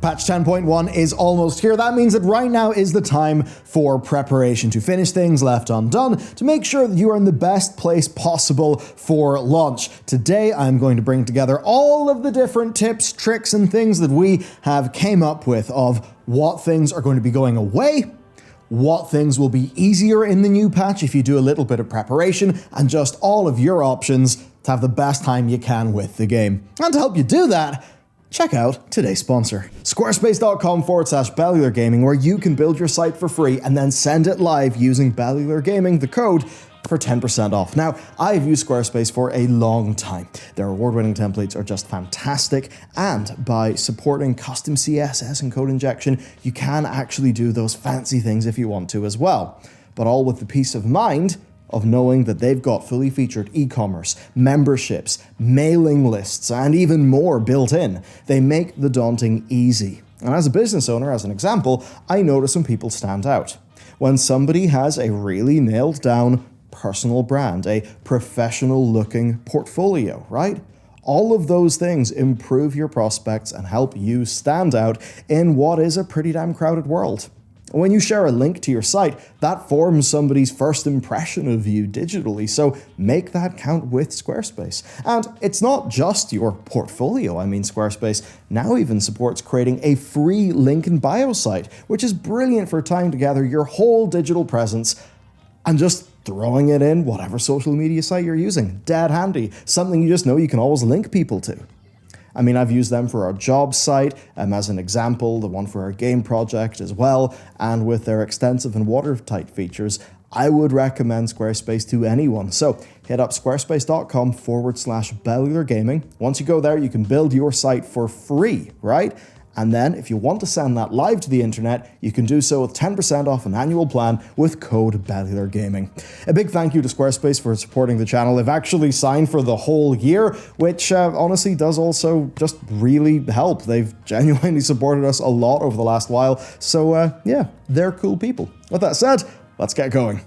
Patch 10.1 is almost here. That means that right now is the time for preparation, to finish things left undone, to make sure that you are in the best place possible for launch. Today, I'm going to bring together all of the different tips, tricks, and things that we have came up with of what things are going to be going away, what things will be easier in the new patch if you do a little bit of preparation, and just all of your options to have the best time you can with the game. And to help you do that, check out today's sponsor, squarespace.com/Bellular Gaming, where you can build your site for free and then send it live using Bellular Gaming, the code, for 10% off. Now, I've used Squarespace for a long time. Their award-winning templates are just fantastic, and by supporting custom CSS and code injection, you can actually do those fancy things if you want to as well. But all with the peace of mind of knowing that they've got fully featured e-commerce, memberships, mailing lists, and even more built in. They make the daunting easy. And as a business owner, as an example, I notice when people stand out. When somebody has a really nailed down personal brand, a professional looking portfolio, right? All of those things improve your prospects and help you stand out in what is a pretty damn crowded world. When you share a link to your site, that forms somebody's first impression of you digitally, so make that count with Squarespace. And it's not just your portfolio. I mean, Squarespace now even supports creating a free link in bio site, which is brilliant for tying together your whole digital presence and just throwing it in whatever social media site you're using. Dead handy. Something you just know you can always link people to. I mean, I've used them for our job site, as an example, the one for our game project as well, and with their extensive and watertight features, I would recommend Squarespace to anyone. So hit up squarespace.com/Bellular Gaming. Once you go there, you can build your site for free, right? And then, if you want to send that live to the internet, you can do so with 10% off an annual plan with code Bellular Gaming. A big thank you to Squarespace for supporting the channel. They've actually signed for the whole year, which honestly does also just really help. They've genuinely supported us a lot over the last while. So yeah, they're cool people. With that said, let's get going.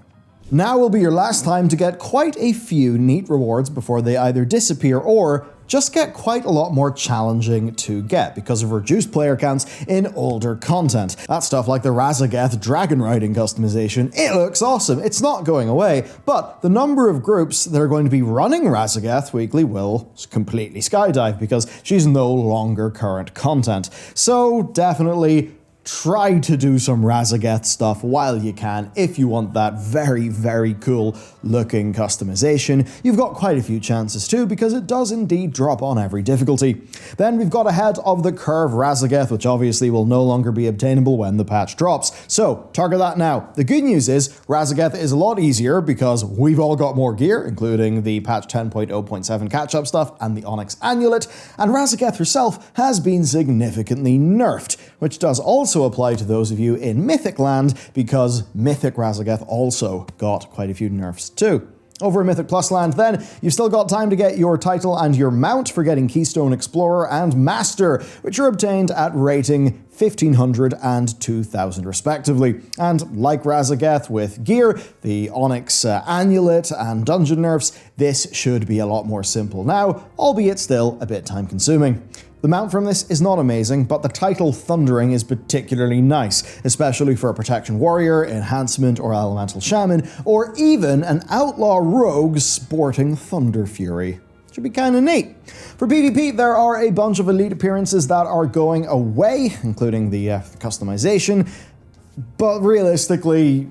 Now will be your last time to get quite a few neat rewards before they either disappear or just get quite a lot more challenging to get because of reduced player counts in older content. That stuff like the Razageth dragon riding customization, it looks awesome. It's not going away, but the number of groups that are going to be running Razageth weekly will completely skydive because she's no longer current content. So definitely try to do some Razageth stuff while you can if you want that very, very cool looking customization. You've got quite a few chances too because it does indeed drop on every difficulty. Then we've got ahead of the curve Razageth, which obviously will no longer be obtainable when the patch drops. So target that now. The good news is Razageth is a lot easier because we've all got more gear, including the patch 10.0.7 catch-up stuff and the Onyx Amulet, and Razageth herself has been significantly nerfed, which does also apply to those of you in Mythic Land because Mythic Razageth also got quite a few nerfs too. Over in Mythic Plus Land then, you've still got time to get your title and your mount for getting Keystone Explorer and Master, which are obtained at rating 1500 and 2000 respectively. And like Razageth with gear, the Onyx Amulet and dungeon nerfs, this should be a lot more simple now, albeit still a bit time consuming. The mount from this is not amazing, but the title Thundering is particularly nice, especially for a Protection Warrior, Enhancement, or Elemental Shaman, or even an Outlaw Rogue sporting Thunder Fury. Should be kinda neat. For PvP, there are a bunch of elite appearances that are going away, including the customization, but realistically,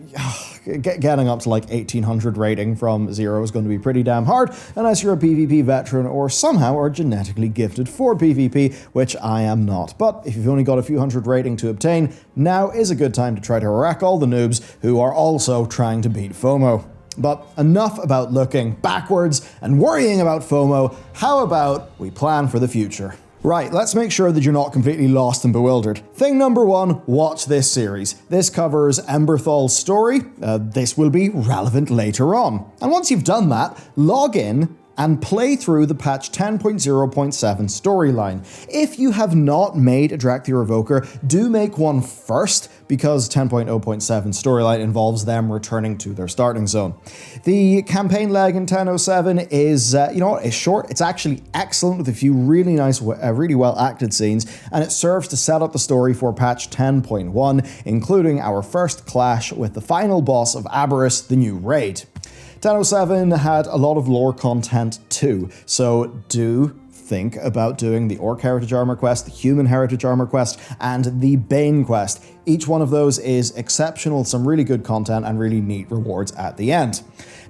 getting up to like 1800 rating from 0 is going to be pretty damn hard unless you're a PvP veteran or somehow are genetically gifted for PvP, which I am not. But if you've only got a few hundred rating to obtain, now is a good time to try to wreck all the noobs who are also trying to beat FOMO. But enough about looking backwards and worrying about FOMO. How about we plan for the future? Right, let's make sure that you're not completely lost and bewildered. Thing number one, watch this series. This covers Emberthal's story. This will be relevant later on. And once you've done that, log in and play through the patch 10.0.7 storyline. If you have not made a Dracula Evoker, do make one first, because 10.0.7 storyline involves them returning to their starting zone. The campaign leg in 10.07 is, it's short, it's actually excellent with a few really nice, really well acted scenes, and it serves to set up the story for patch 10.1, including our first clash with the final boss of Aberrus, the new raid. 10.07 had a lot of lore content too, so do think about doing the Orc Heritage Armor quest, the Human Heritage Armor quest, and the Bane quest. Each one of those is exceptional, some really good content and really neat rewards at the end.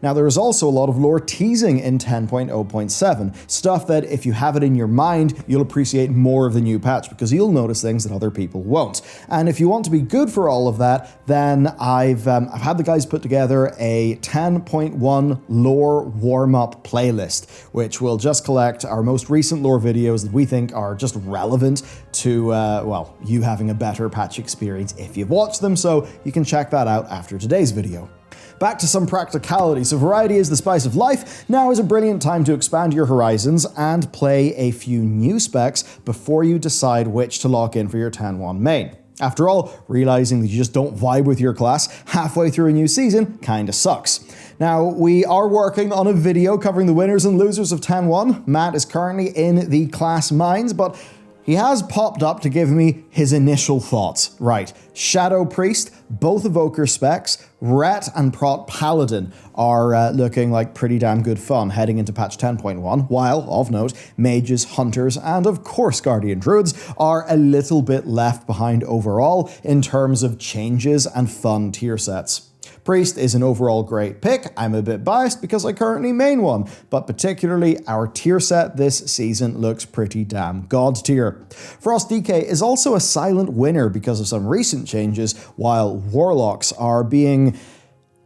Now, there is also a lot of lore teasing in 10.0.7, stuff that if you have it in your mind, you'll appreciate more of the new patch because you'll notice things that other people won't. And if you want to be good for all of that, then I've had the guys put together a 10.1 lore warm-up playlist, which will just collect our most recent lore videos that we think are just relevant to, you having a better patch experience if you've watched them, so you can check that out after today's video. Back to some practicality. So variety is the spice of life. Now is a brilliant time to expand your horizons and play a few new specs before you decide which to lock in for your 10.1 main. After all, realizing that you just don't vibe with your class halfway through a new season kinda sucks. Now, we are working on a video covering the winners and losers of 10.1. Matt is currently in the class mines, but he has popped up to give me his initial thoughts. Right, Shadow Priest, both Evoker specs, Ret and Prot Paladin are looking like pretty damn good fun heading into patch 10.1, while, of note, Mages, Hunters, and of course Guardian Druids are a little bit left behind overall in terms of changes and fun tier sets. Priest is an overall great pick. I'm a bit biased because I currently main one, but particularly our tier set this season looks pretty damn god tier. Frost DK is also a silent winner because of some recent changes, while Warlocks are being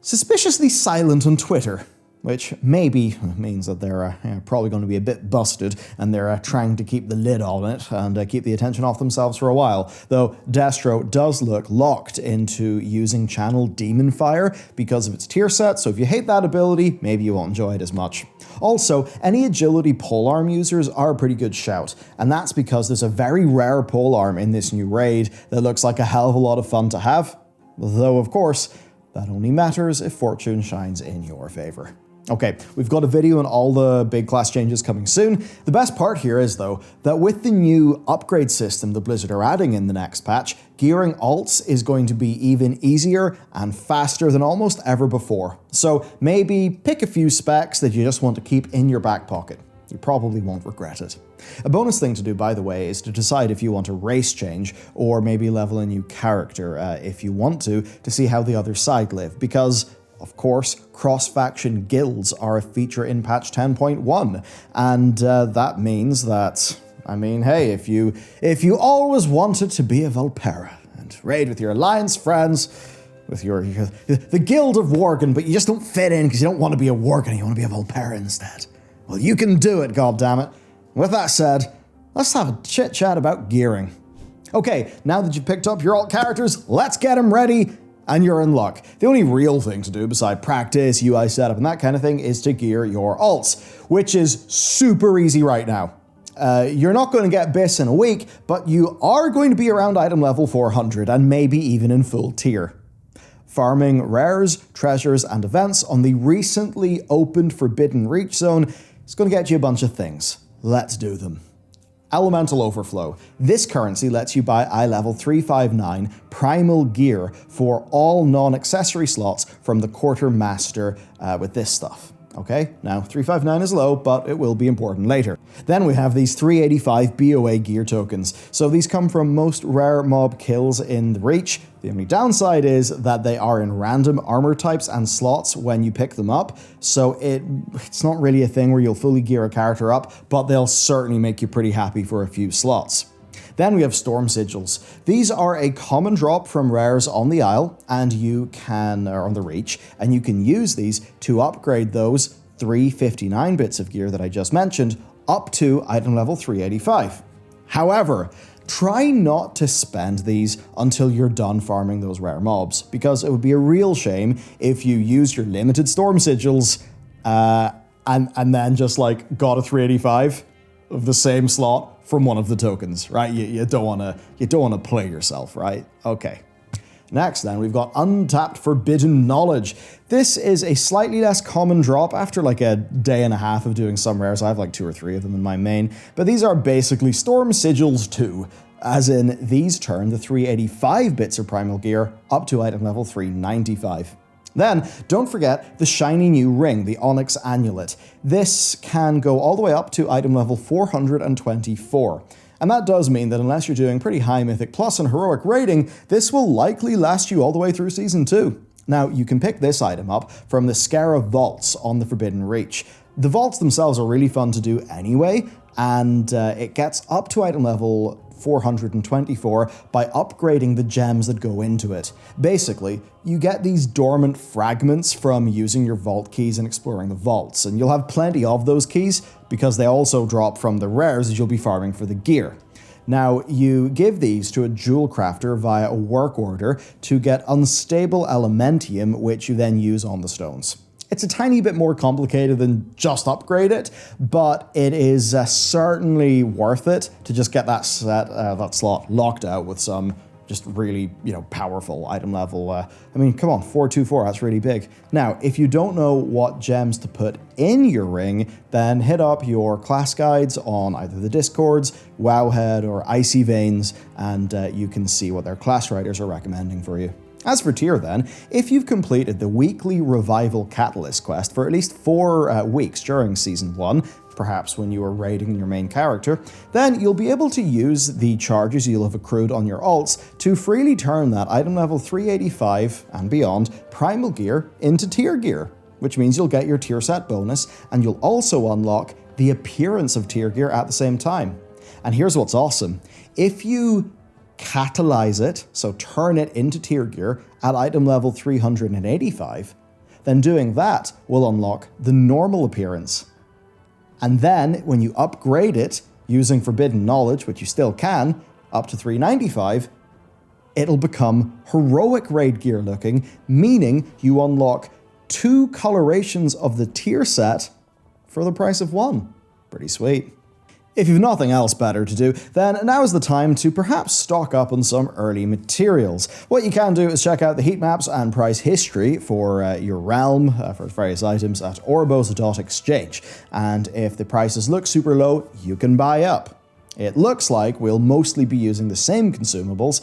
suspiciously silent on Twitter, which maybe means that they're probably going to be a bit busted and they're trying to keep the lid on it and keep the attention off themselves for a while. Though Destro does look locked into using Channel Demon Fire because of its tier set, so if you hate that ability, maybe you won't enjoy it as much. Also, any agility polearm users are a pretty good shout, and that's because there's a very rare polearm in this new raid that looks like a hell of a lot of fun to have, though of course, that only matters if fortune shines in your favor. Okay, we've got a video on all the big class changes coming soon. The best part here is, though, that with the new upgrade system that Blizzard are adding in the next patch, gearing alts is going to be even easier and faster than almost ever before. So maybe pick a few specs that you just want to keep in your back pocket. You probably won't regret it. A bonus thing to do, by the way, is to decide if you want a race change or maybe level a new character if you want to see how the other side live, because of course, cross-faction guilds are a feature in patch 10.1, and that means that, hey, if you always wanted to be a Volpera and raid with your alliance friends, with the Guild of Worgen, but you just don't fit in because you don't want to be a Worgen, you want to be a Volpera instead. Well, you can do it, goddammit. With that said, let's have a chit-chat about gearing. Okay, now that you've picked up your alt characters, let's get them ready, and you're in luck. The only real thing to do beside practice, UI setup, and that kind of thing is to gear your alts, which is super easy right now. You're not going to get BIS in a week, but you are going to be around item level 400 and maybe even in full tier. Farming rares, treasures, and events on the recently opened Forbidden Reach zone is going to get you a bunch of things. Let's do them. Elemental Overflow. This currency lets you buy eye-level 359 primal gear for all non-accessory slots from the Quartermaster with this stuff. Okay, now 359 is low, but it will be important later. Then we have these 385 BOA gear tokens. So these come from most rare mob kills in the Reach. The only downside is that they are in random armor types and slots when you pick them up. So it's not really a thing where you'll fully gear a character up, but they'll certainly make you pretty happy for a few slots. Then we have Storm Sigils. These are a common drop from rares on the Isle, and or on the Reach, and you can use these to upgrade those 359 bits of gear that I just mentioned up to item level 385. However, try not to spend these until you're done farming those rare mobs, because it would be a real shame if you use your limited Storm Sigils and then just like got a 385 of the same slot from one of the tokens, right? You don't wanna play yourself, right? Okay. Next then, we've got Untapped Forbidden Knowledge. This is a slightly less common drop after like a day and a half of doing some rares. I have like 2 or 3 of them in my main, but these are basically Storm Sigils 2, as in these turn the 385 bits of Primal Gear up to item level 395. Then, don't forget the shiny new ring, the Onyx Amulet. This can go all the way up to item level 424. And that does mean that unless you're doing pretty high Mythic Plus and Heroic rating, this will likely last you all the way through Season 2. Now, you can pick this item up from the Scarab Vaults on the Forbidden Reach. The vaults themselves are really fun to do anyway, and it gets up to item level 424 by upgrading the gems that go into it. Basically, you get these dormant fragments from using your vault keys and exploring the vaults, and you'll have plenty of those keys because they also drop from the rares as you'll be farming for the gear. Now, you give these to a jewel crafter via a work order to get unstable elementium, which you then use on the stones. It's a tiny bit more complicated than just upgrade it, but it is certainly worth it to just get that slot locked out with some just really, powerful item level. I mean, come on, 424, that's really big. Now, if you don't know what gems to put in your ring, then hit up your class guides on either the Discords, Wowhead, or Icy Veins, and you can see what their class writers are recommending for you. As for tier then, if you've completed the weekly Revival Catalyst quest for at least 4 weeks during Season 1, perhaps when you were raiding your main character, then you'll be able to use the charges you'll have accrued on your alts to freely turn that item level 385 and beyond Primal Gear into tier gear, which means you'll get your tier set bonus, and you'll also unlock the appearance of tier gear at the same time. And here's what's awesome. If you catalyze it, so turn it into tier gear at item level 385, then doing that will unlock the normal appearance. And then when you upgrade it using Forbidden Knowledge, which you still can, up to 395, it'll become heroic raid gear looking, meaning you unlock 2 colorations of the tier set for the price of 1. Pretty sweet. If you've nothing else better to do, then now is the time to perhaps stock up on some early materials. What you can do is check out the heat maps and price history for your realm, for various items at orbos.exchange. And if the prices look super low, you can buy up. It looks like we'll mostly be using the same consumables,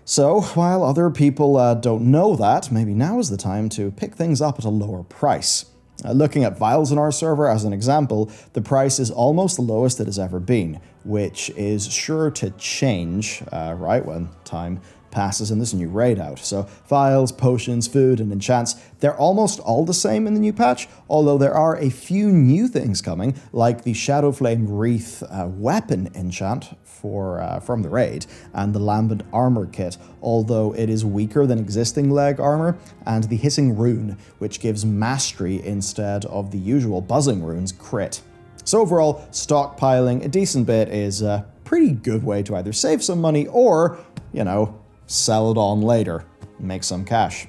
so while other people don't know that, maybe now is the time to pick things up at a lower price. Looking at vials on our server as an example, the price is almost the lowest it has ever been, which is sure to change right when time passes in this new raid out. So vials, potions, food, and enchants, they're almost all the same in the new patch, although there are a few new things coming, like the Shadowflame Wreath weapon enchant from the raid, and the Lambent Armor Kit, although it is weaker than existing leg armor, and the Hissing Rune, which gives mastery instead of the usual Buzzing Runes crit. So overall, stockpiling a decent bit is a pretty good way to either save some money or, sell it on later and make some cash.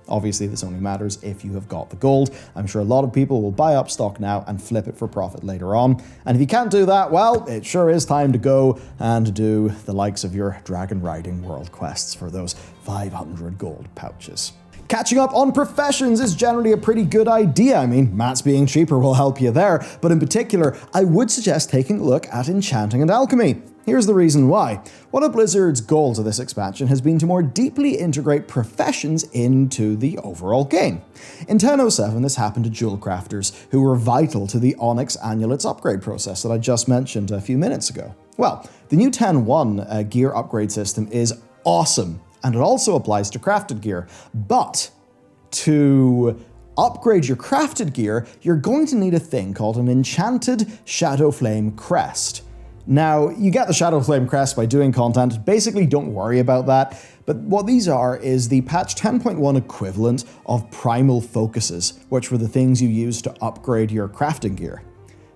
Obviously, this only matters if you have got the gold. I'm sure a lot of people will buy up stock now and flip it for profit later on. And if you can't do that, well, it sure is time to go and do the likes of your dragon riding world quests for those 500 gold pouches. Catching up on professions is generally a pretty good idea. I mean, mats being cheaper will help you there, but in particular, I would suggest taking a look at enchanting and alchemy. Here's the reason why. One of Blizzard's goals of this expansion has been to more deeply integrate professions into the overall game. In 10.07, this happened to jewel crafters, who were vital to the Onyx Amulet's upgrade process that I just mentioned a few minutes ago. Well, the new 10.1 gear upgrade system is awesome, and it also applies to crafted gear, but to upgrade your crafted gear, you're going to need a thing called an enchanted Shadowflame Crest. Now, you get the Shadowflame Crest by doing content, basically don't worry about that, but what these are is the patch 10.1 equivalent of primal focuses, which were the things you used to upgrade your crafting gear.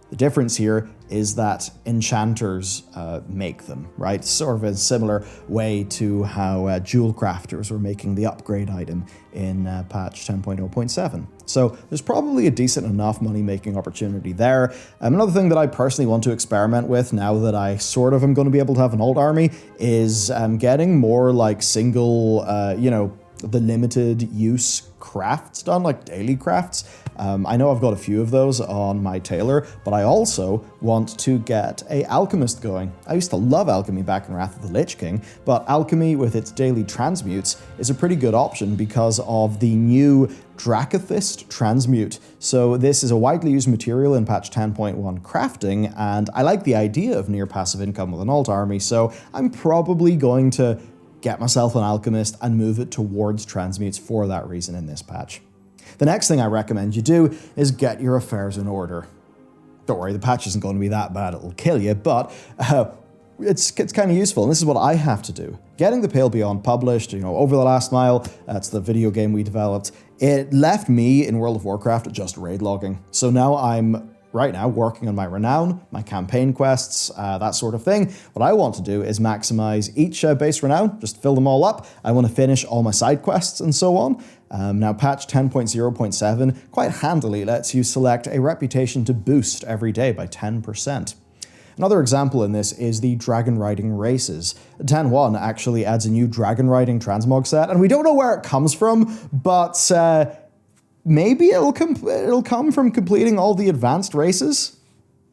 The difference here is that enchanters make them, right? Sort of a similar way to how jewel crafters were making the upgrade item in patch 10.0.7. So there's probably a decent enough money-making opportunity there. Another thing that I personally want to experiment with now that I sort of am going to be able to have an alt army is getting more like single, the limited use crafts done, like daily crafts. I know I've got a few of those on my tailor, but I also want to get a alchemist going. I used to love alchemy back in Wrath of the Lich King, but alchemy with its daily transmutes is a pretty good option because of the new Dracothist transmute. So this is a widely used material in patch 10.1 crafting, and I like the idea of near passive income with an alt army, so I'm probably going to get myself an alchemist and move it towards transmutes for that reason in this patch. The next thing I recommend you do is get your affairs in order. Don't worry, the patch isn't going to be that bad, it'll kill you, but it's kind of useful, and this is what I have to do. Getting the Pale Beyond published, Over the Last Mile, that's the video game we developed, it left me in World of Warcraft just raid logging. So now I'm right now working on my renown, my campaign quests, that sort of thing. What I want to do is maximize each base renown, just fill them all up. I want to finish all my side quests and so on. Now patch 10.0.7 quite handily lets you select a reputation to boost every day by 10%. Another example in this is the dragon riding races. 10.1 actually adds a new dragon riding transmog set, and we don't know where it comes from, but maybe it'll come from completing all the advanced races?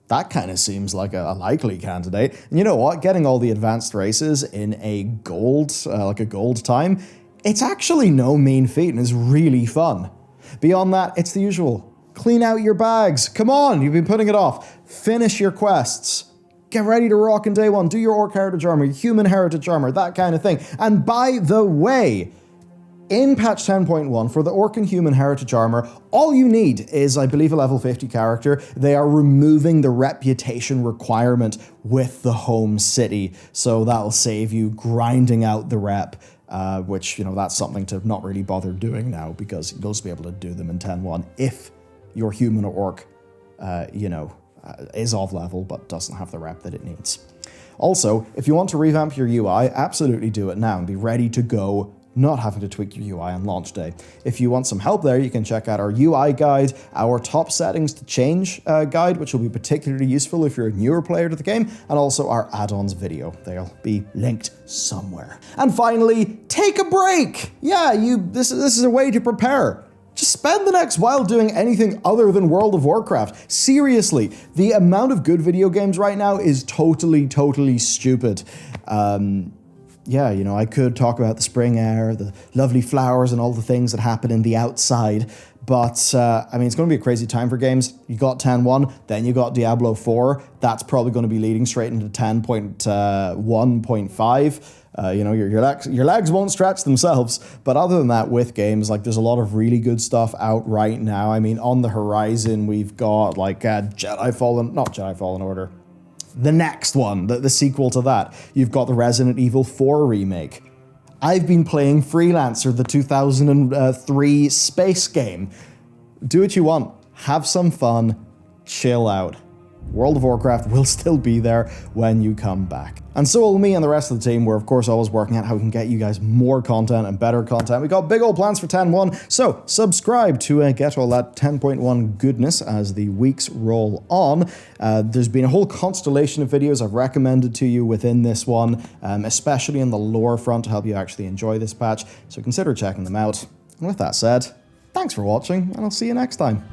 That kind of seems like a likely candidate. And you know what? Getting all the advanced races in a gold, like a gold time, it's actually no mean feat and is really fun. Beyond that, it's the usual. Clean out your bags. Come on, you've been putting it off. Finish your quests. Get ready to rock in day one. Do your Orc Heritage Armor, your Human Heritage Armor, that kind of thing. And by the way, in patch 10.1, for the Orc and Human Heritage Armor, all you need is, I believe, a level 50 character. They are removing the reputation requirement with the home city, so that'll save you grinding out the rep, which, that's something to not really bother doing now, because you'll just be able to do them in 10.1 if your Human or Orc, is off level but doesn't have the rep that it needs. Also, if you want to revamp your UI, absolutely do it now and be ready to go, not having to tweak your UI on launch day. If you want some help there, you can check out our UI guide, our top settings to change guide, which will be particularly useful if you're a newer player to the game, and also our add-ons video. They'll be linked somewhere. And finally, take a break! Yeah, this is a way to prepare. Just spend the next while doing anything other than World of Warcraft. Seriously, the amount of good video games right now is totally stupid. Yeah, I could talk about the spring air, the lovely flowers, and all the things that happen in the outside, but, it's going to be a crazy time for games. You got 10.1, then you got Diablo 4. That's probably going to be leading straight into 10.1.5. Your legs won't stretch themselves, but other than that, with games, there's a lot of really good stuff out right now. On the horizon, we've got, not Jedi Fallen Order. The next one, the sequel to that, you've got the Resident Evil 4 remake. I've been playing Freelancer, the 2003 space game. Do what you want. Have some fun. Chill out. World of Warcraft will still be there when you come back. And so will me and the rest of the team. We're, of course, always working out how we can get you guys more content and better content. We got big old plans for 10.1, so subscribe to get all that 10.1 goodness as the weeks roll on. There's been a whole constellation of videos I've recommended to you within this one, especially in the lore front to help you actually enjoy this patch, so consider checking them out. And with that said, thanks for watching, and I'll see you next time.